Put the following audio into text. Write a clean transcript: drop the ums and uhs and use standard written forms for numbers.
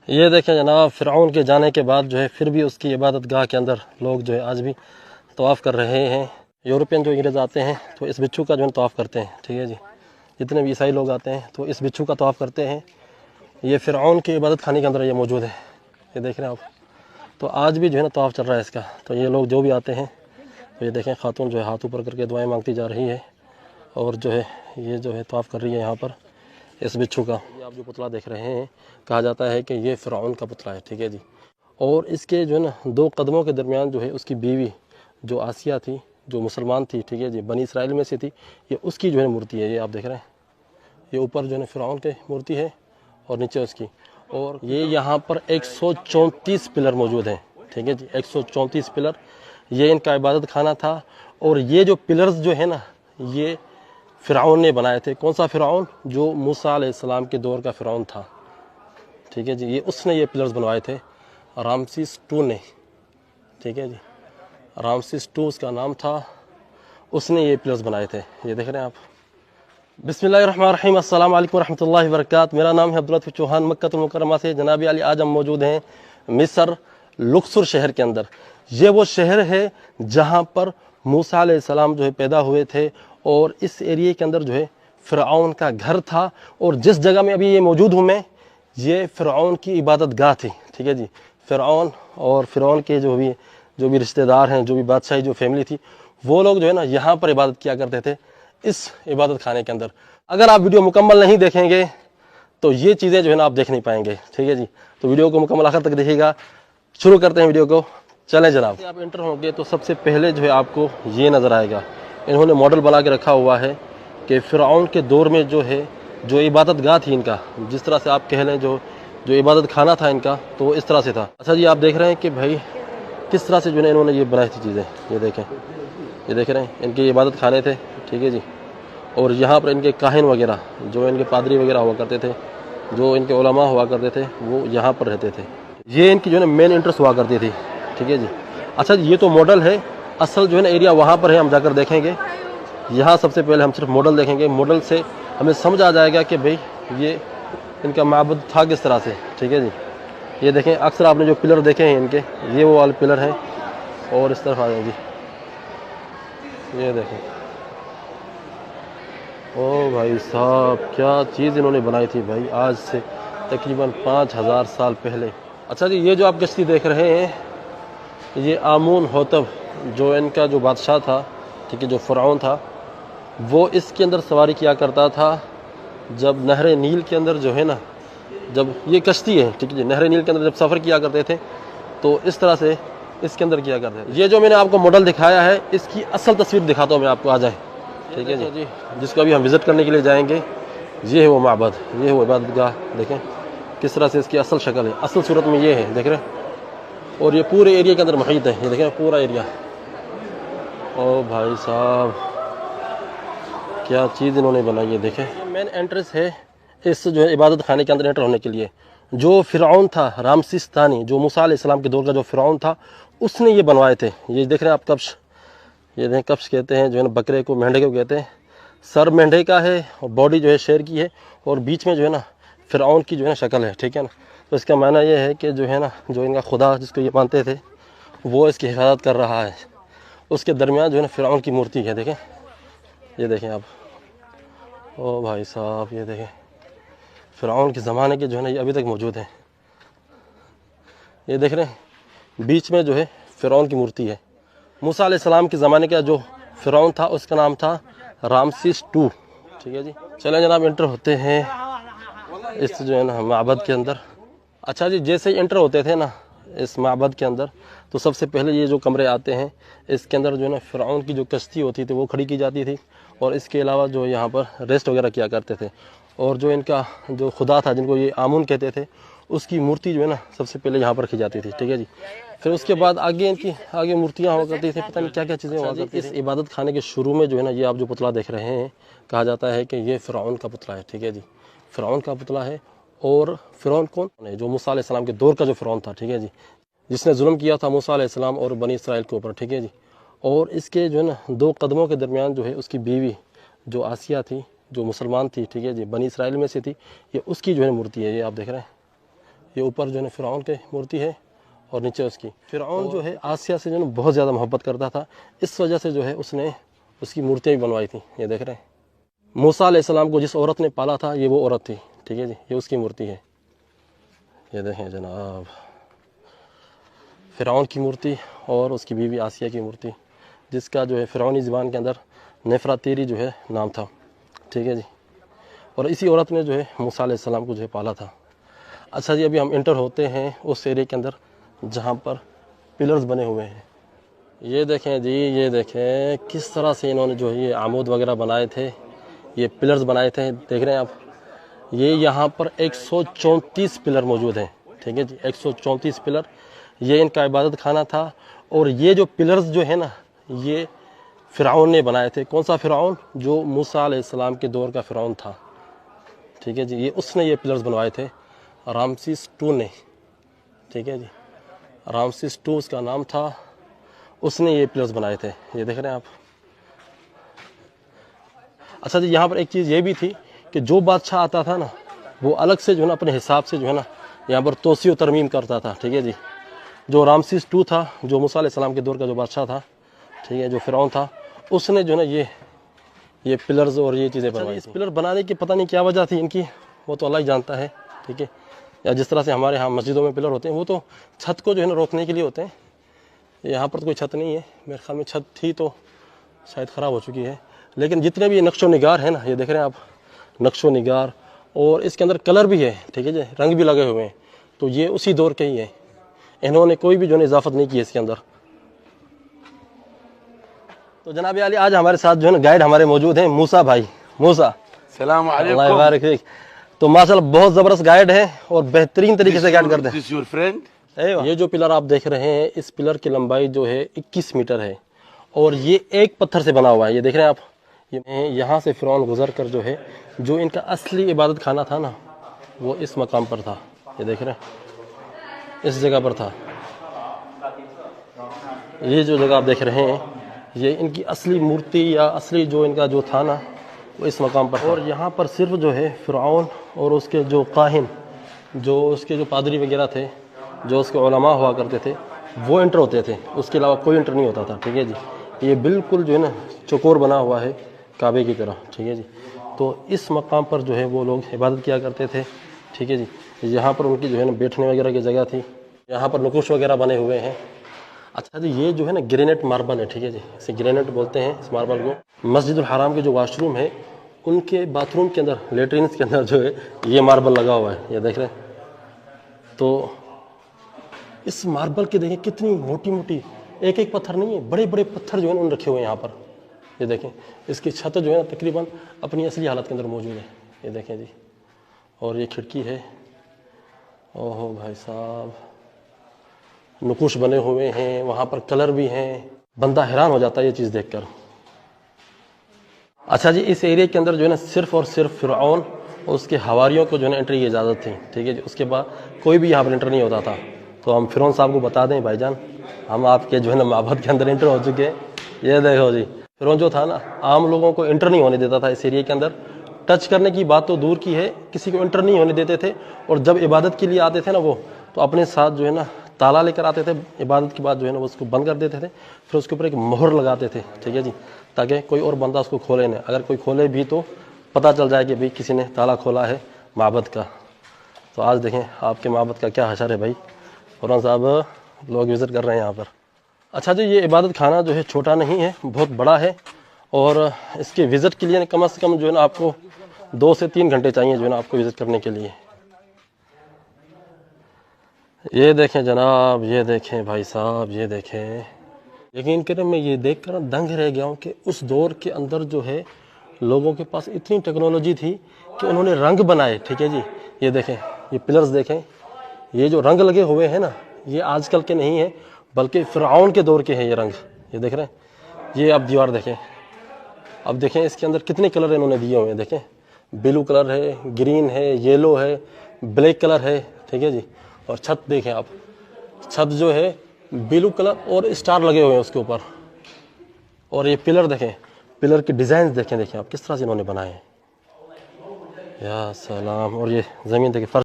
یہ دیکھیں جناب، فرعون کے جانے کے بعد جو ہے پھر بھی اس کی عبادت گاہ کے اندر لوگ جو ہے آج بھی طواف کر رہے ہیں۔ یورپین جو انگریز آتے ہیں تو اس بچھو کا جو ہے طواف کرتے ہیں، ٹھیک ہے جی۔ جتنے بھی عیسائی لوگ آتے ہیں تو اس بچھو کا طواف کرتے ہیں۔ یہ فرعون کی عبادت خانے کے اندر یہ موجود ہے، یہ دیکھ رہے ہیں آپ۔ تو آج بھی جو ہے نا طواف چل رہا ہے اس کا۔ تو یہ لوگ جو بھی آتے ہیں تو یہ دیکھیں، خاتون جو ہے ہاتھ اوپر کر کے دعائیں مانگتی جا رہی ہے، اور جو ہے یہ جو ہے طواف کر رہی ہے یہاں پر اس بچھو کا۔ یہ آپ جو پتلا دیکھ رہے ہیں، کہا جاتا ہے کہ یہ فرعون کا پتلا ہے، ٹھیک ہے جی۔ اور اس کے جو ہے نا 2 قدموں کے درمیان جو ہے اس کی بیوی جو آسیہ تھی، جو مسلمان تھی، ٹھیک ہے جی، بنی اسرائیل میں سے تھی، یہ اس کی جو ہے مورتی ہے۔ یہ آپ دیکھ رہے ہیں، یہ اوپر جو ہے فرعون کی مورتی ہے اور نیچے اس کی۔ اور یہ یہاں پر 134 پلر موجود ہیں، ٹھیک ہے جی، 134 پلر۔ یہ ان کا عبادت خانہ تھا۔ اور یہ جو پلرز جو ہے نا، یہ فرعون نے بنائے تھے۔ کون سا فرعون؟ جو موسیٰ علیہ السلام کے دور کا فرعون تھا، ٹھیک ہے جی۔ یہ اس نے یہ پلرز بنوائے تھے، رامسیس II نے، ٹھیک ہے جی، رامسیس II اس کا نام تھا، اس نے یہ پلرز بنائے تھے۔ یہ دیکھ رہے ہیں آپ۔ بسم اللہ الرحمن الرحیم، السلام علیکم ورحمۃ اللہ وبرکاتہ۔ میرا نام ہے عبداللطیف چوہان، مکہ المکرمہ سے۔ جناب علی، آج ہم موجود ہیں مصر لکسر شہر کے اندر۔ یہ وہ شہر ہے جہاں پر موسیٰ علیہ السلام جو ہے پیدا ہوئے تھے، اور اس ایریے کے اندر جو ہے فرعون کا گھر تھا۔ اور جس جگہ میں ابھی یہ موجود ہوں میں، یہ فرعون کی عبادت گاہ تھی، ٹھیک ہے جی۔ فرعون اور فرعون کے جو بھی رشتہ دار ہیں، جو بھی بادشاہی جو فیملی تھی، وہ لوگ جو ہے نا یہاں پر عبادت کیا کرتے تھے، اس عبادت خانے کے اندر۔ اگر آپ ویڈیو مکمل نہیں دیکھیں گے تو یہ چیزیں جو ہے نا آپ دیکھ نہیں پائیں گے، ٹھیک ہے جی۔ تو ویڈیو کو مکمل آخر تک دیکھیے گا۔ شروع کرتے ہیں ویڈیو کو، چلیں جناب۔ آپ انٹر ہوں گے تو سب سے پہلے جو ہے آپ کو یہ نظر آئے گا، انہوں نے ماڈل بنا کے رکھا ہوا ہے کہ فرعون کے دور میں جو ہے جو عبادت گاہ تھی ان کا، جس طرح سے آپ کہہ لیں جو عبادت خانہ تھا ان کا، تو وہ اس طرح سے تھا۔ اچھا جی، آپ دیکھ رہے ہیں کہ بھائی کس طرح سے جو ہے انہوں نے یہ بنائی تھی چیزیں۔ یہ دیکھیں، یہ دیکھ رہے ہیں، ان کے عبادت خانے تھے، ٹھیک ہے جی۔ اور یہاں پر ان کے کاہن وغیرہ، جو ان کے پادری وغیرہ ہوا کرتے تھے، جو ان کے علماء ہوا کرتے تھے، وہ یہاں پر رہتے تھے۔ یہ ان کی جو ہے نا مین انٹرس ہوا کرتی تھی، ٹھیک ہے جی۔ اچھا جی، یہ تو ماڈل ہے، اصل جو ہے نا ایریا وہاں پر ہے، ہم جا کر دیکھیں گے۔ یہاں سب سے پہلے ہم صرف ماڈل دیکھیں گے، ماڈل سے ہمیں سمجھ آ جائے گا کہ بھئی یہ ان کا معبد تھا کس طرح سے، ٹھیک ہے جی۔ یہ دیکھیں، اکثر آپ نے جو پلر دیکھے ہیں ان کے، یہ وہ والے پلر ہیں۔ اور اس طرف آ جائیں جی، یہ دیکھیں، او بھائی صاحب، کیا چیز انہوں نے بنائی تھی بھائی، آج سے تقریباً 5000 سال پہلے۔ اچھا جی، یہ جو آپ کشتی دیکھ رہے ہیں، یہ آمون ہوتب جو ان کا جو بادشاہ تھا، ٹھیک ہے، جو فرعون تھا، وہ اس کے اندر سواری کیا کرتا تھا جب نہر نیل کے اندر جو ہے نا، جب یہ کشتی ہے، ٹھیک ہے جی، نہر نیل کے اندر جب سفر کیا کرتے تھے تو اس طرح سے اس کے اندر کیا کرتے تھے۔ یہ جو میں نے آپ کو ماڈل دکھایا ہے، اس کی اصل تصویر دکھاتا ہوں میں آپ کو، آ جائیں، ٹھیک ہے جی، جس کو ابھی ہم وزٹ کرنے کے لیے جائیں گے۔ یہ ہے وہ معبد، یہ ہے وہ عبادت گاہ، دیکھیں کس طرح سے اس کی اصل شکل ہے، اصل صورت میں یہ ہے، دیکھ رہے ہیں۔ اور یہ پورے ایریا کے اندر محیط ہے، یہ دیکھیں پورا ایریا۔ او بھائی صاحب، کیا چیز انہوں نے بنائی ہے، دیکھیں۔ یہ مین انٹرنس ہے اس جو ہے عبادت خانے کے اندر انٹر ہونے کے لیے۔ جو فرعون تھا، رامسیس ثانی، جو موسیٰ علیہ السلام کے دور کا جو فرعون تھا، اس نے یہ بنوائے تھے۔ یہ دیکھ رہے ہیں آپ کبش، یہ دیکھیں کبش کہتے ہیں جو ہے نا بکرے کو، مینڈھے کو کہتے ہیں۔ سر مینڈھے کا ہے اور باڈی جو ہے شیر کی ہے، اور بیچ میں جو ہے نا فرعون کی جو ہے نا شکل ہے، ٹھیک ہے نا۔ تو اس کا معنی یہ ہے کہ جو ہے نا، جو ان کا خدا جس کو یہ مانتے تھے، وہ اس کی حفاظت کر رہا ہے۔ اس کے درمیان جو ہے نا فرعون کی مورتی ہے، دیکھیں، یہ دیکھیں آپ، او بھائی صاحب، یہ دیکھیں فرعون کے زمانے کے جو ہے نا یہ ابھی تک موجود ہیں۔ یہ دیکھ رہے ہیں بیچ میں جو ہے فرعون کی مورتی ہے۔ موسیٰ علیہ السلام کے زمانے کا جو فرعون تھا، اس کا نام تھا رامسیس II، ٹھیک ہے جی۔ چلیں جناب، انٹر ہوتے ہیں اس جو ہے نا معبد کے اندر۔ اچھا جی، جیسے ہی انٹر ہوتے تھے نا اس معبد کے اندر، تو سب سے پہلے یہ جو کمرے آتے ہیں، اس کے اندر جو ہے نا فرعون کی جو کشتی ہوتی تھی وہ کھڑی کی جاتی تھی، اور اس کے علاوہ جو یہاں پر ریسٹ وغیرہ کیا کرتے تھے۔ اور جو ان کا جو خدا تھا، جن کو یہ آمون کہتے تھے، اس کی مورتی جو ہے نا سب سے پہلے یہاں پر رکھی جاتی تھی، ٹھیک ہے جی۔ پھر اس کے بعد آگے ان کی آگے مورتیاں ہوا کرتی تھیں، پتہ نہیں کیا کیا چیزیں ہوا کرتی تھیں۔ اس عبادت خانے کے شروع میں جو ہے نا یہ آپ جو پتلا دیکھ رہے ہیں، کہا جاتا ہے کہ یہ فرعون کا پتلا ہے، ٹھیک ہے جی، فرعون کا پتلا ہے۔ اور فرعون کون ہے؟ جو موسیٰ علیہ السلام کے دور کا جو فرعون تھا، ٹھیک ہے جی، جس نے ظلم کیا تھا موسیٰ علیہ السلام اور بنی اسرائیل کے اوپر، ٹھیک ہے جی۔ اور اس کے جو ہے نا 2 قدموں کے درمیان جو ہے اس کی بیوی جو آسیہ تھی، جو مسلمان تھی، ٹھیک ہے جی، بنی اسرائیل میں سے تھی، یہ اس کی جو ہے مورتی ہے، یہ آپ دیکھ رہے ہیں، یہ اوپر جو ہے فرعون کی مورتی ہے اور نیچے اس کی. فرعون جو ہے آسیہ سے جو ہے بہت زیادہ محبت کرتا تھا, اس وجہ سے جو ہے اس نے اس کی مورتیاں بھی بنوائی تھیں. یہ دیکھ رہے ہیں موسیٰ علیہ السلام کو جس عورت نے پالا تھا یہ وہ عورت تھی. ٹھیک ہے جی, یہ اس کی مورتی ہے. یہ دیکھیں جناب فرعون کی مورتی اور اس کی بیوی آسیہ کی مورتی, جس کا جو ہے فرعونی زبان کے اندر نفراتیری جو ہے نام تھا. ٹھیک ہے جی, اور اسی عورت نے جو ہے موسیٰ علیہ السلام کو جو ہے پالا تھا. اچھا جی, ابھی ہم انٹر ہوتے ہیں اس ایرے کے اندر جہاں پر پلرز بنے ہوئے ہیں. یہ دیکھیں جی, یہ دیکھیں کس طرح سے انہوں نے جو ہے یہ عمود وغیرہ بنائے تھے, یہ پلرز بنائے تھے. دیکھ رہے ہیں آپ, یہ یہاں پر 134 پلر موجود ہیں. ٹھیک ہے جی, 134 پلر. یہ ان کا عبادت خانہ تھا. اور یہ جو پلرز جو ہے نا, یہ فرعون نے بنائے تھے. کون سا فرعون؟ جو موسیٰ علیہ السلام کے دور کا فرعون تھا. ٹھیک ہے جی, یہ اس نے یہ پلرز بنوائے تھے, رامسیس II نے. ٹھیک ہے جی, رامسیس II اس کا نام تھا, اس نے یہ پلرز بنائے تھے. یہ دیکھ رہے ہیں آپ. اچھا جی, یہاں پر ایک چیز یہ بھی تھی کہ جو بادشاہ آتا تھا نا, وہ الگ سے جو ہے نا اپنے حساب سے جو ہے نا یہاں پر توسیع و ترمیم کرتا تھا. ٹھیک ہے جی, جو رامسیس II تھا, جو موسیٰ علیہ السلام کے دور کا جو بادشاہ تھا, ٹھیک ہے, جو فرعون تھا, اس نے جو ہے نا یہ پلرز اور یہ چیزیں بنوائی. اس پلر بنانے کی پتہ نہیں کیا وجہ تھی ان کی, وہ تو اللہ ہی جانتا ہے. ٹھیک ہے, یا جس طرح سے ہمارے ہاں مسجدوں میں پلر ہوتے ہیں, وہ تو چھت کو جو ہے نا روکنے کے لیے ہوتے ہیں. یہاں پر تو کوئی چھت نہیں ہے, میرے خیال میں چھت تھی تو شاید خراب ہو چکی ہے. لیکن جتنے بھی یہ نقش و نگار ہیں نا, یہ دیکھ رہے ہیں آپ نقش و نگار, اور اس کے اندر کلر بھی ہے. ٹھیک ہے جی, رنگ بھی لگے ہوئے ہیں, تو یہ اسی دور کے ہی ہیں. انہوں نے کوئی بھی جو ہے اضافت نہیں کی ہے اس کے اندر. تو جناب عالی, آج ہمارے ساتھ جو ہے نا گائیڈ ہمارے موجود ہیں, موسیٰ بھائی. موسیٰ, السلام علیکم. اللہ یبارک فیک. تو ماشاءاللہ بہت زبردست گائیڈ ہے اور بہترین طریقے سے گائیڈ کرتے ہیں. This is your friend. یہ جو پلر آپ دیکھ رہے ہیں, اس پلر کی لمبائی جو ہے 21 میٹر ہے, اور یہ ایک پتھر سے بنا ہوا ہے. یہ دیکھ رہے ہیں آپ, یہاں سے فرعون گزر کر جو ہے, جو ان کا اصلی عبادت خانہ تھا نا, وہ اس مقام پر تھا. یہ دیکھ رہے ہیں, اس جگہ پر تھا. یہ جو جگہ آپ دیکھ رہے ہیں, یہ ان کی اصلی مورتی یا اصلی جو ان کا جو تھا نا, وہ اس مقام پر. اور یہاں پر صرف جو ہے فرعون اور اس کے جو کاہن, جو اس کے جو پادری وغیرہ تھے, جو اس کے علماء ہوا کرتے تھے, وہ انٹر ہوتے تھے. اس کے علاوہ کوئی انٹر نہیں ہوتا تھا. ٹھیک ہے جی, یہ بالکل جو ہے نا چوکور بنا ہوا ہے کعبے کی طرح. ٹھیک ہے جی, تو اس مقام پر جو ہے وہ لوگ عبادت کیا کرتے تھے. ٹھیک ہے جی, یہاں پر ان کی جو ہے نا بیٹھنے وغیرہ کی جگہ تھی. یہاں پر نقوش وغیرہ بنے ہوئے ہیں. اچھا جی, یہ جو ہے نا گرینٹ ماربل ہے. ٹھیک ہے جی, اسے گرینٹ بولتے ہیں اس ماربل کو. مسجد الحرام کے جو واش روم ہے, ان کے باتھ روم کے اندر, لیٹرینس کے اندر جو ہے یہ ماربل لگا ہوا ہے. یہ دیکھ رہے ہیں, تو اس ماربل کے دیکھیں کتنی موٹی موٹی, ایک ایک پتھر نہیں ہے, بڑے بڑے پتھر جو ہیں انہوں نے رکھے ہوئے ہیں یہاں پر. یہ دیکھیں, اس کی چھت جو ہے نا تقریباً اپنی اصلی حالت کے اندر موجود ہے. یہ دیکھیں جی, اور یہ کھڑکی ہے. اوہو بھائی صاحب, نقوش بنے ہوئے ہیں, وہاں پر کلر بھی ہیں. بندہ حیران ہو جاتا ہے یہ چیز دیکھ کر. اچھا جی, اس ایریا کے اندر جو ہے نا صرف اور صرف فرعون اور اس کے حواریوں کو جو ہے نا انٹری کی اجازت تھی. ٹھیک ہے جی, اس کے بعد کوئی بھی یہاں پر انٹر نہیں ہوتا تھا. تو ہم فرعون صاحب کو بتا دیں, بھائی جان ہم آپ کے جو ہے نا معبد کے اندر انٹر ہو چکے ہیں. یہ دیکھو جی, فرعون جو تھا نا عام لوگوں کو انٹر نہیں ہونے دیتا تھا اس ایریا کے اندر. ٹچ کرنے کی بات تو دور کی ہے, کسی کو انٹر نہیں ہونے دیتے تھے. اور جب عبادت کے لیے آتے تھے نا وہ, تو اپنے ساتھ جو ہے نا تالا لے کر آتے تھے. عبادت کے بعد جو ہے نا وہ اس کو بند کر دیتے تھے, پھر اس کے اوپر ایک مہر لگاتے تھے. ٹھیک ہے جی, تاکہ کوئی اور بندہ اس کو کھولے نہ. اگر کوئی کھولے بھی تو پتہ چل جائے کہ بھئی کسی نے تالا کھولا ہے معبد کا. تو آج دیکھیں آپ کے معبد کا کیا حشر ہے بھائی. فرعون صاحب لوگ وزٹ کر رہے ہیں یہاں پر. اچھا جی, یہ عبادت خانہ جو ہے چھوٹا نہیں ہے, بہت بڑا ہے. اور اس کے وزٹ کے لیے کم از کم جو ہے نا آپ کو 2 سے 3 گھنٹے چاہیے جو ہے نا آپ کو وزٹ کرنے کے لیے. یہ دیکھیں جناب, یہ دیکھیں بھائی صاحب, یہ دیکھیں. یقین کریں میں یہ دیکھ کر دنگ رہ گیا ہوں کہ اس دور کے اندر جو ہے لوگوں کے پاس اتنی ٹیکنالوجی تھی کہ انہوں نے رنگ بنائے. ٹھیک ہے جی, یہ دیکھیں, یہ پلرز دیکھیں, یہ جو رنگ لگے ہوئے ہیں نا, یہ آج کل کے نہیں ہیں بلکہ فرعون کے دور کے ہیں یہ رنگ. یہ دیکھ رہے ہیں, یہ آپ دیوار دیکھیں. اب دیکھیں اس کے اندر کتنے کلر انہوں نے دیے ہوئے ہیں. دیکھیں, بلو کلر ہے, گرین ہے, یلو ہے, بلیک کلر ہے. ٹھیک ہے جی, اور چھت دیکھیں آپ, چھت جو ہے بلو کلر اور اسٹار لگے ہوئے ہیں اس کے اوپر. اور یہ پلر دیکھیں, پلر کی ڈیزائنز دیکھیں آپ کس طرح سے انہوں نے بنائے ہیں. یا سلام. اور یہ زمین دیکھیں, فرش